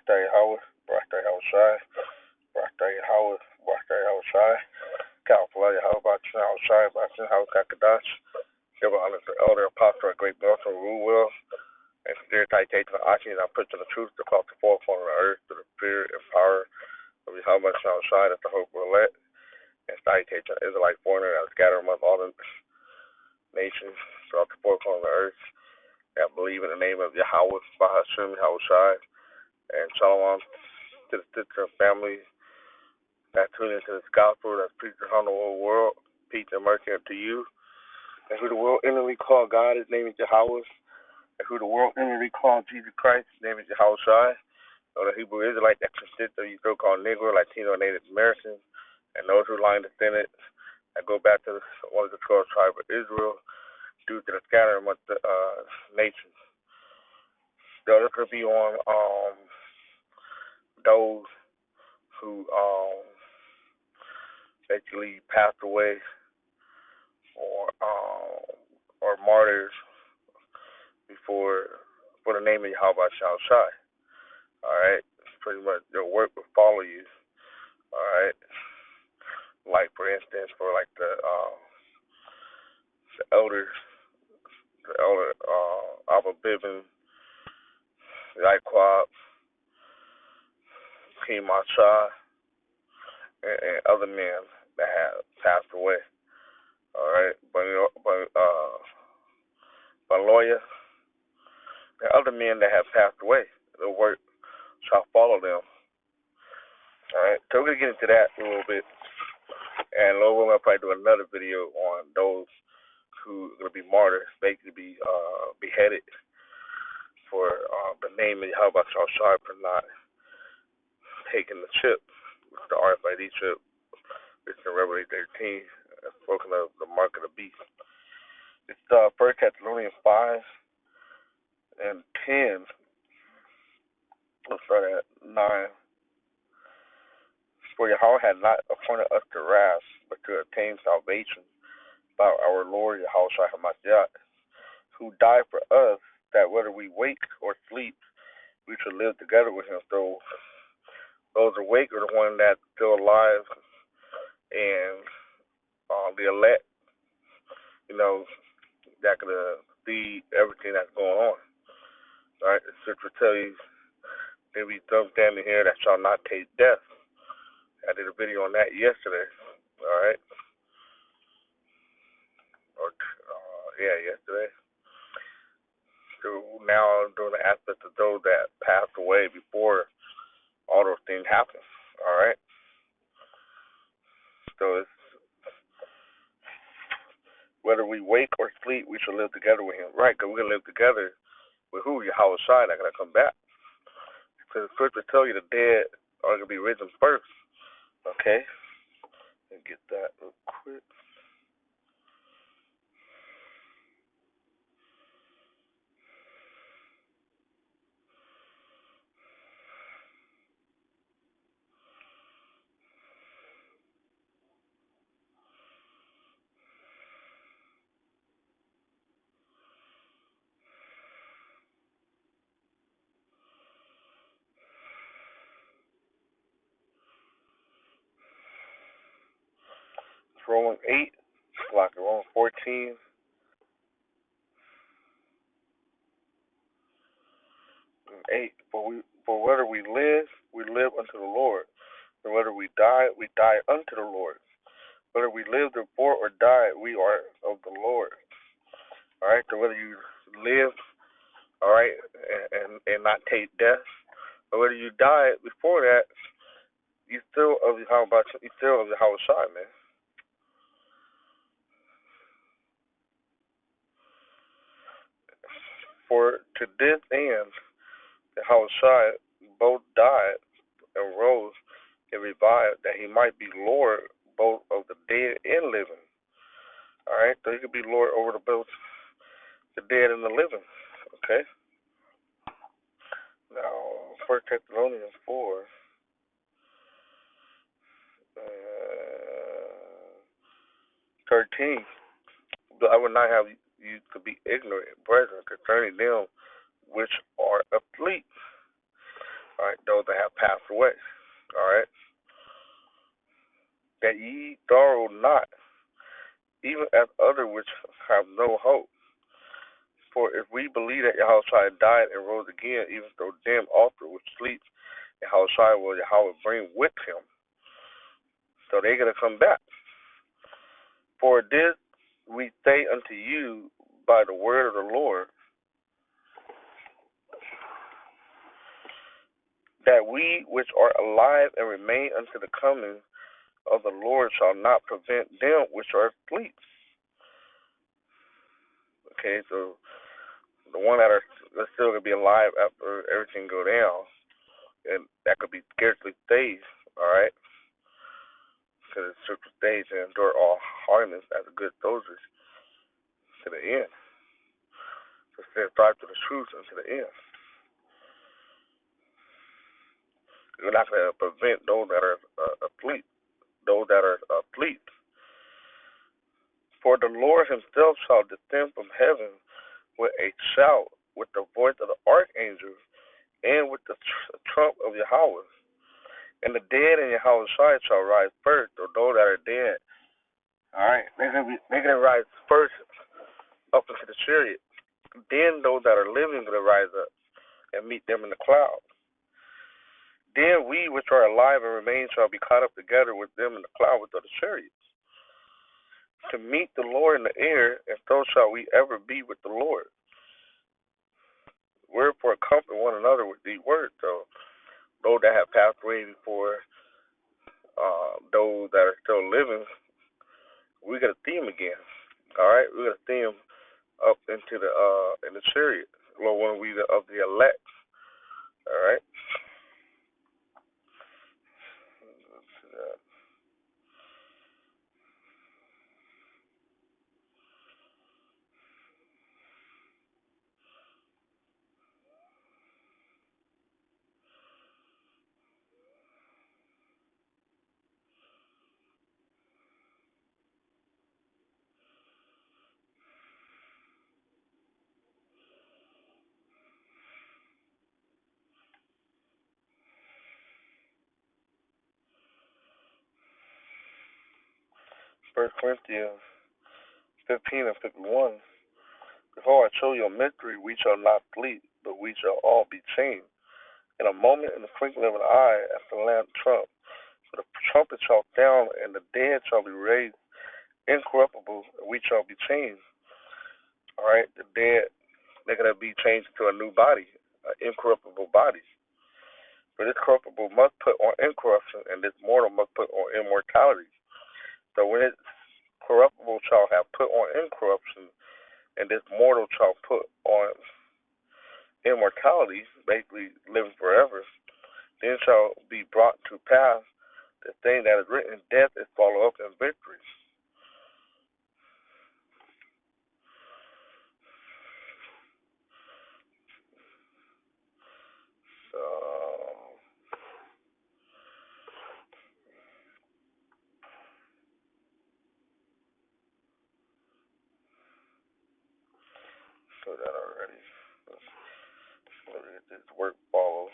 Barthay Howard, Barthay Howard Shy, Barthay Howard, Barthay Howard Shy, California, how about you? Howard Shy, Boston, Howard Kakadash, give honor to Elder Apostle and Great Milton Rule and stereotype to the actions I put to the truth across the four corners of the earth to the spirit and power of how much Howard Shy that the hope will let and salutate to the Israelite foreigner that is scattered among all the nations throughout the four corners of the earth that believe in the name of Yahweh, Bahashim, Howard Shy, and Shalom to the sister and family that tune into this gospel that's preached around the whole world. Peace and mercy unto you. And who the world inwardly call God, his name is Yahweh. And who the world inwardly call Jesus Christ, his name is Yahweh Shai. Or the Hebrew Israelite that consists of you so-called Negro, Latino, and Native Americans, and those who line descendants that go back to one of the 12 tribes of Israel due to the scattering of the nations. So this could be on those who basically passed away or martyrs before for the name of Yahweh Shal Shai. Alright? Pretty much their work will follow you. Alright? Like for instance for like the elders, the elder Abba Bivin, Yaquab, Kima Shah, and other men that have passed away. Alright? But lawyer, and other men that have passed away, the work shall follow them. Alright, so we're going to get into that a little bit. And Lord willing, I'll probably do another video on those who are going to be martyrs, basically be beheaded for the name of Yahweh Shal for not taking the chip, the RFID chip. It's in Revelation 13, spoken of the mark of the beast. It's 1 Thessalonians 5 and 10. Let's start at 9. For Yahweh had not appointed us to wrath, but to obtain salvation by our Lord Yahushua HaMashiach, who died for us, that whether we wake or sleep, we should live together with him. So those awake are the ones that's still alive, and the elect, that can see everything that's going on. All right, the scripture tells you there be some standing here that shall not taste death. I did a video on that yesterday. All right, yesterday. So now I'm doing the aspect of those that passed away before all those things happen. All right, so it's whether we wake or sleep, we should live together with him. Right, because we're going to live together with who? Yahweh Shai, not going to come back. Because the scripture tell you the dead are going to be risen first. Okay? Let me get that real quick. It's Romans 8, like Romans 14. And 8. For whether we live unto the Lord. And whether we die unto the Lord. Whether we live before or die, we are of the Lord. All right, so whether you live, all right, and not take death, or whether you die before that, you still of the Yahweh Shai, man. For to this end, the Yahweh Shai both died and rose and revived, that he might be Lord both of the dead and living. All right, so he could be Lord over both the dead and the living. Okay. Now, 1 Thessalonians 4. 13. But I would not have you to be ignorant, brethren, concerning them which are asleep. All right, those that have passed away. All right, that ye sorrow not, even as other which have no hope. For if we believe that Yahushua died and rose again, even though them also which sleep, Yahushua will Yahweh bring with him. So they're gonna come back. For this we say unto you by the word of the Lord, that we which are alive and remain unto the coming of the Lord shall not prevent them which are asleep. Okay, so the one that are still gonna be alive after everything go down, and that could be scarcely days. All right, because it's certain days and endure all hardness as a good soldiers to the end. So strive to the truth unto the end. You're not gonna prevent those that are asleep. Those that are asleep. For the Lord himself shall descend from heaven with a shout, with the voice of the archangel, and with the trump of Yahweh. And the dead in Yahweh's sight shall rise first, or those that are dead. Alright, they're gonna rise first up into the chariot. Then those that are living gonna rise up and meet them in the cloud. Then we which are alive and remain shall be caught up together with them in the cloud with the chariots, to meet the Lord in the air, and so shall we ever be with the Lord. Wherefore comfort one another with these words. So those that have passed away before, those that are still living, we gotta see them again. All right, we gotta see them up into the in the chariot. Lord, one we of the elect. All right. First Corinthians 15 and 51. Behold, I show you a mystery. We shall not sleep, but we shall all be changed. In a moment, in the twinkling of an eye, as the lamp trump. For the trumpet shall sound, and the dead shall be raised incorruptible, and we shall be changed. All right, the dead, they're going to be changed to a new body, an incorruptible body. For this corruptible must put on incorruption, and this mortal must put on immortality. So when this corruptible shall have put on incorruption, and this mortal shall put on immortality, basically living forever, then shall be brought to pass the thing that is written, death is swallowed up in victory. So that already. Let me get this work follows.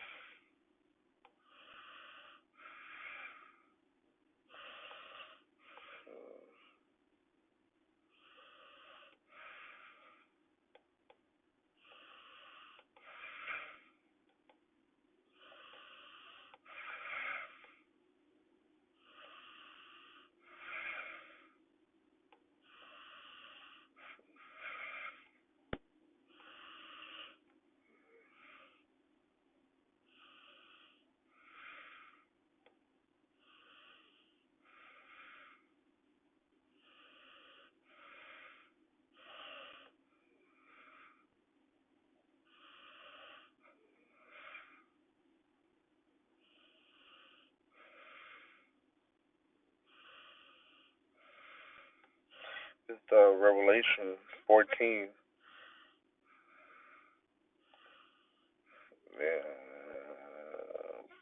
It's Revelation 14.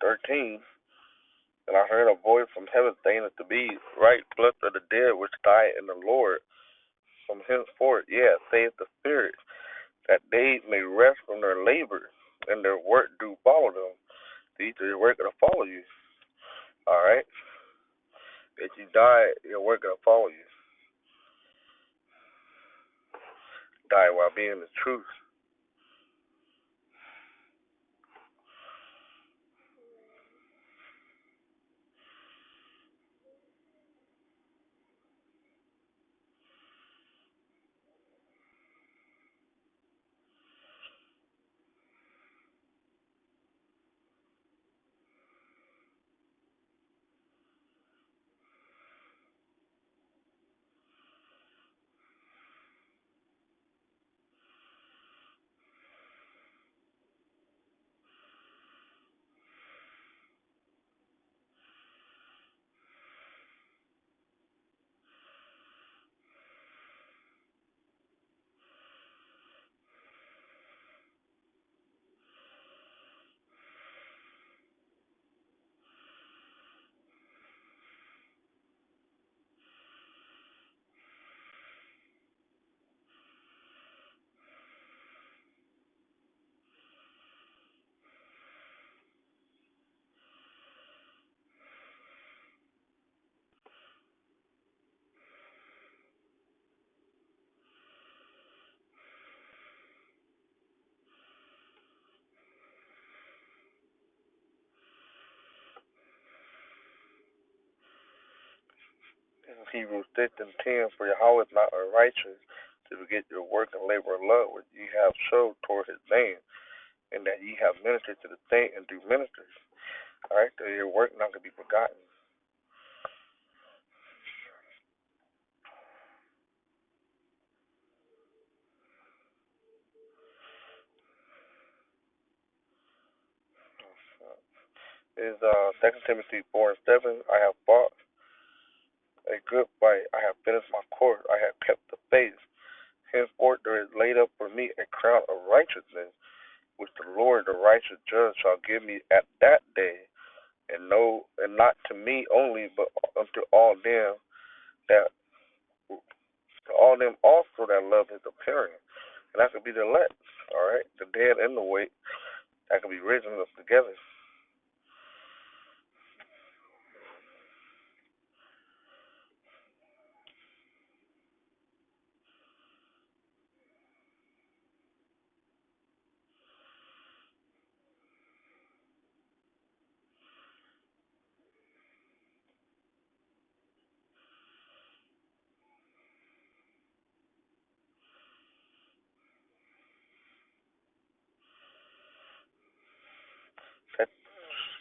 13. And I heard a voice from heaven saying unto me, Right, blessed are the dead which die in the Lord from henceforth, yes, saith the Spirit, that they may rest from their labors, and their work do follow them. Your work gonna follow you. All right. If you die, your work gonna follow you. Die while being the truth. Hebrews 6:10, for Yahweh is not unrighteous to forget your work and labor of love which ye have showed toward his name, and that ye have ministered to the saint and do ministers. All right, so your work not gonna be forgotten. Is 2 Timothy 4:7. I have fought a good fight. I have finished my course. I have kept the faith. Henceforth there is laid up for me a crown of righteousness, which the Lord, the righteous judge, shall give me at that day, and no, and not to me only, but unto all them that, to all them also that love his appearing. And that could be the elect, all right, the dead and the weight, that could be risen up together.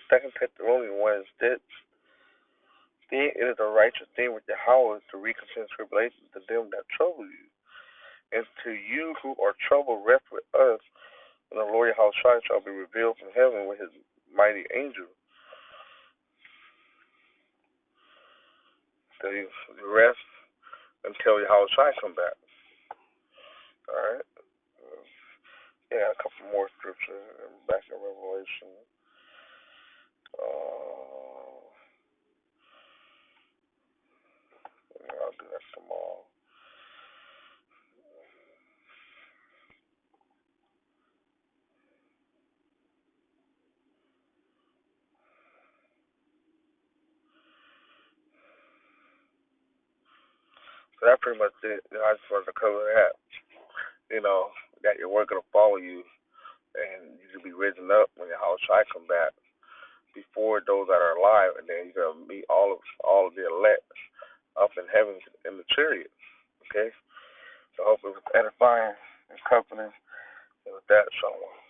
Second Thessalonians 1:6. Then it is a righteous thing with Yahweh to reconcile tribulations to them that trouble you, and to you who are troubled rest with us when the Lord Yahushua shall be revealed from heaven with his mighty angel. So you rest until Yahushua come back. All right. Yeah, a couple more scriptures back in Revelation. I'll do that tomorrow. So that's pretty much it. I just wanted to cover that. That your word gonna follow you, and you can be risen up when your house shall come back before those that are alive, and then you're gonna meet all of the elect up in heaven in the chariot. Okay, so hopefully it was edifying and comforting. And with that, shalom.